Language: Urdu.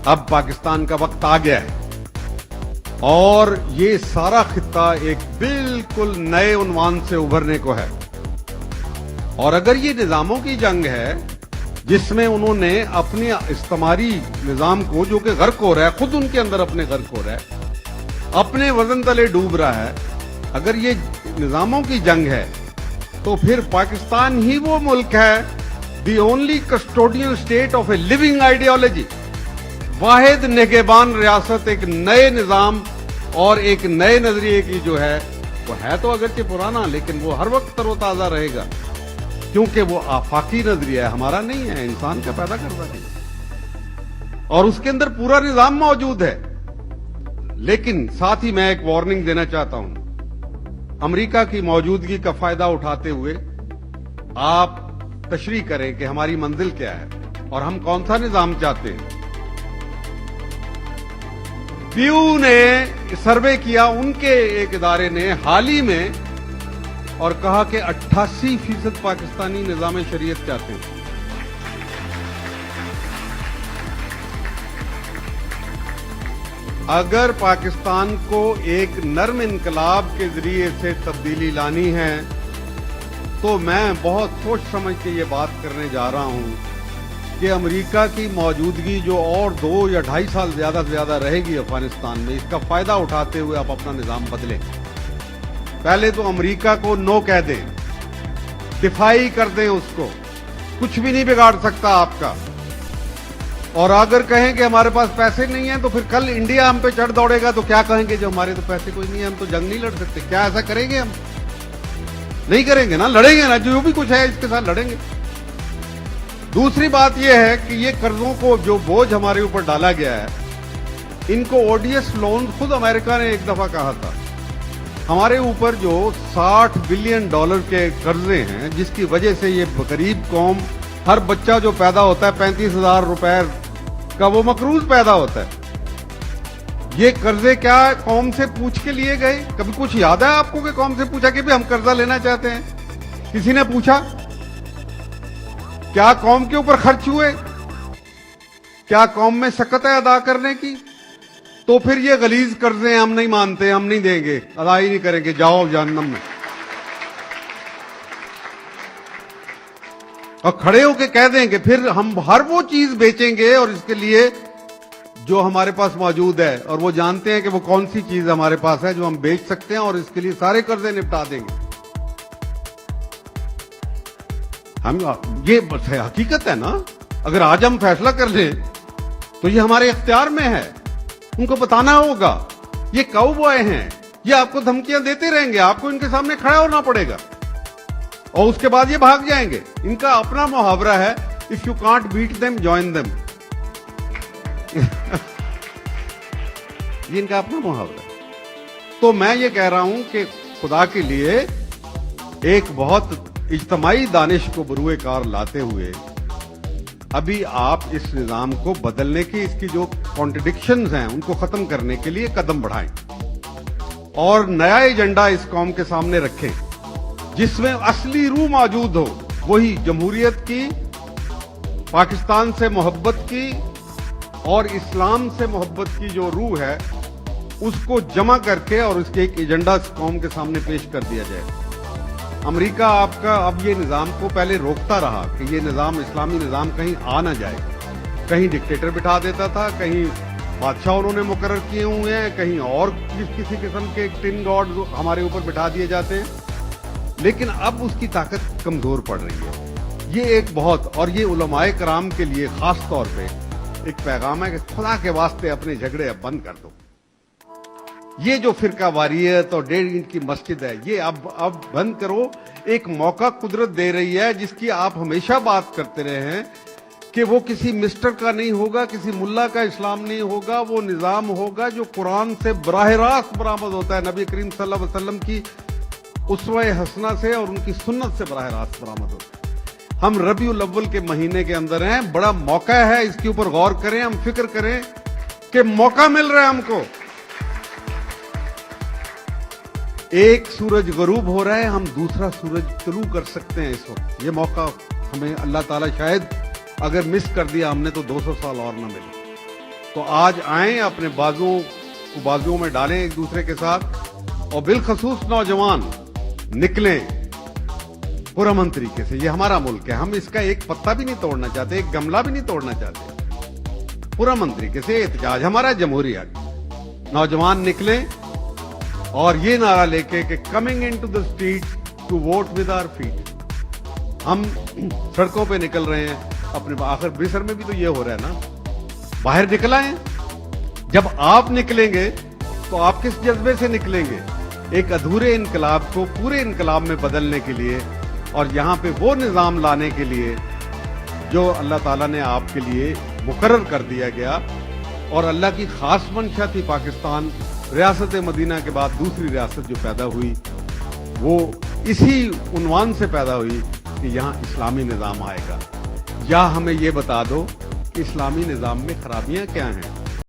اب پاکستان کا وقت آ گیا ہے اور یہ سارا خطہ ایک بالکل نئے عنوان سے ابھرنے کو ہے. اور اگر یہ نظاموں کی جنگ ہے جس میں انہوں نے اپنی استعماری نظام کو جو کہ غرق ہو رہا ہے، خود ان کے اندر اپنے غرق ہو رہا ہے، اپنے وزن تلے ڈوب رہا ہے، اگر یہ نظاموں کی جنگ ہے تو پھر پاکستان ہی وہ ملک ہے، the only custodian state of a living ideology, واحد نگہبان ریاست ایک نئے نظام اور ایک نئے نظریے کی جو ہے، وہ ہے تو اگرچہ پرانا لیکن وہ ہر وقت تر و تازہ رہے گا، کیونکہ وہ آفاقی نظریہ ہے، ہمارا نہیں ہے، انسان کا پیدا کرتا ہے اور اس کے اندر پورا نظام موجود ہے. لیکن ساتھ ہی میں ایک وارننگ دینا چاہتا ہوں، امریکہ کی موجودگی کا فائدہ اٹھاتے ہوئے آپ تشریح کریں کہ ہماری منزل کیا ہے اور ہم کون سا نظام چاہتے ہیں. پیو نے سروے کیا، ان کے ایک ادارے نے حال ہی میں، اور کہا کہ 88% پاکستانی نظام شریعت چاہتے ہیں. اگر پاکستان کو ایک نرم انقلاب کے ذریعے سے تبدیلی لانی ہے تو میں بہت سوچ سمجھ کے یہ بات کرنے جا رہا ہوں کہ امریکہ کی موجودگی جو اور 2 یا 2.5 سال زیادہ سے زیادہ رہے گی افغانستان میں، اس کا فائدہ اٹھاتے ہوئے آپ اپنا نظام بدلیں. پہلے تو امریکہ کو نو کہہ دیں، دفاعی کر دیں، اس کو کچھ بھی نہیں بگاڑ سکتا آپ کا. اور اگر کہیں کہ ہمارے پاس پیسے نہیں ہیں تو پھر کل انڈیا ہم پہ چڑھ دوڑے گا تو کیا کہیں گے؟ جو ہمارے تو پیسے کوئی نہیں ہے، ہم تو جنگ نہیں لڑ سکتے. کیا ایسا کریں گے؟ ہم نہیں کریں گے نا، لڑیں گے نا، جو بھی کچھ ہے اس کے ساتھ لڑیں گے. دوسری بات یہ ہے کہ یہ قرضوں کو جو بوجھ ہمارے اوپر ڈالا گیا ہے، ان کو اوڈیس لون، خود امریکہ نے ایک دفعہ کہا تھا ہمارے اوپر جو $60 بلین کے قرضے ہیں، جس کی وجہ سے یہ غریب قوم، ہر بچہ جو پیدا ہوتا ہے 35,000 روپے کا وہ مقروض پیدا ہوتا ہے. یہ قرضے کیا قوم سے پوچھ کے لیے گئے؟ کبھی کچھ یاد ہے آپ کو کہ قوم سے پوچھا کہ بھی ہم قرضہ لینا چاہتے ہیں؟ کسی نے پوچھا؟ کیا قوم کے اوپر خرچ ہوئے؟ کیا قوم میں شقت ہے ادا کرنے کی؟ تو پھر یہ غلیظ قرضے ہم نہیں مانتے، ہم نہیں دیں گے، ادا ہی نہیں کریں گے، جاؤ جہنم میں. اور کھڑے ہو کے کہہ دیں کہ پھر ہم ہر وہ چیز بیچیں گے اور اس کے لیے جو ہمارے پاس موجود ہے، اور وہ جانتے ہیں کہ وہ کون سی چیز ہمارے پاس ہے جو ہم بیچ سکتے ہیں اور اس کے لیے سارے قرضے نپٹا دیں گے. ہم یہ حقیقت ہے نا. اگر آج ہم فیصلہ کر لیں تو یہ ہمارے اختیار میں ہے، ان کو بتانا ہوگا. یہ کاؤ بوائے ہیں، یہ آپ کو دھمکیاں دیتے رہیں گے، آپ کو ان کے سامنے کھڑا ہونا پڑے گا اور اس کے بعد یہ بھاگ جائیں گے. ان کا اپنا محاورہ ہے، if you can't beat them join them. یہ ان کا اپنا محاورہ ہے. تو میں یہ کہہ رہا ہوں کہ خدا کے لیے ایک بہت اجتماعی دانش کو بروئے کار لاتے ہوئے ابھی آپ اس نظام کو بدلنے کی، اس کی جو کانٹرڈکشنز ہیں ان کو ختم کرنے کے لیے قدم بڑھائیں اور نیا ایجنڈا اس قوم کے سامنے رکھیں جس میں اصلی روح موجود ہو، وہی جمہوریت کی، پاکستان سے محبت کی اور اسلام سے محبت کی جو روح ہے اس کو جمع کر کے اور اس کے ایک ایجنڈا اس قوم کے سامنے پیش کر دیا جائے. امریکہ آپ کا اب یہ نظام کو پہلے روکتا رہا کہ یہ نظام، اسلامی نظام کہیں آ نہ جائے. کہیں ڈکٹیٹر بٹھا دیتا تھا، کہیں بادشاہ انہوں نے مقرر کیے ہوئے ہیں، کہیں اور کسی قسم کے ٹن گاڈ ہمارے اوپر بٹھا دیے جاتے ہیں. لیکن اب اس کی طاقت کمزور پڑ رہی ہے. یہ ایک بہت، اور یہ علماء کرام کے لیے خاص طور پہ ایک پیغام ہے کہ خدا کے واسطے اپنے جھگڑے اب بند کر دو. یہ جو فرقہ واریت اور 1.5 اینٹ کی مسجد ہے، یہ اب بند کرو. ایک موقع قدرت دے رہی ہے جس کی آپ ہمیشہ بات کرتے رہے ہیں کہ وہ کسی مسٹر کا نہیں ہوگا، کسی ملا کا اسلام نہیں ہوگا، وہ نظام ہوگا جو قرآن سے براہ راست برآمد ہوتا ہے، نبی کریم صلی اللہ علیہ وسلم کی اسوہ حسنہ سے اور ان کی سنت سے براہ راست برآمد ہوتا ہے. ہم ربیع الاول کے مہینے کے اندر ہیں، بڑا موقع ہے، اس کے اوپر غور کریں، ہم فکر کریں کہ موقع مل رہا ہے ہم کو. ایک سورج غروب ہو رہا ہے، ہم دوسرا سورج طلوع کر سکتے ہیں اس وقت. یہ موقع ہمیں اللہ تعالیٰ شاید اگر مس کر دیا ہم نے تو 200 سال اور نہ ملے. تو آج آئیں اپنے بازوؤں کو بازوؤں میں ڈالیں ایک دوسرے کے ساتھ اور بالخصوص نوجوان نکلیں پرامن طریقے سے. یہ ہمارا ملک ہے, ہم اس کا ایک پتا بھی نہیں توڑنا چاہتے, ایک گملہ بھی نہیں توڑنا چاہتے. پرامن طریقے سے احتجاج ہمارا جمہوریہ. نوجوان نکلیں اور یہ نعرہ لے کے کہ coming in to the street to vote with our feet. ہم سڑکوں پہ نکل رہے ہیں اپنے, آخر مصر میں بھی تو یہ ہو رہا ہے نا, باہر نکل آئیں. جب آپ نکلیں گے تو آپ کس جذبے سے نکلیں گے؟ ایک ادھورے انقلاب کو پورے انقلاب میں بدلنے کے لیے اور یہاں پہ وہ نظام لانے کے لیے جو اللہ تعالیٰ نے آپ کے لیے مقرر کر دیا گیا. اور اللہ کی خاص منشا تھی پاکستان ریاست مدینہ کے بعد دوسری ریاست جو پیدا ہوئی, وہ اسی عنوان سے پیدا ہوئی کہ یہاں اسلامی نظام آئے گا. یا ہمیں یہ بتا دو کہ اسلامی نظام میں خرابیاں کیا ہیں.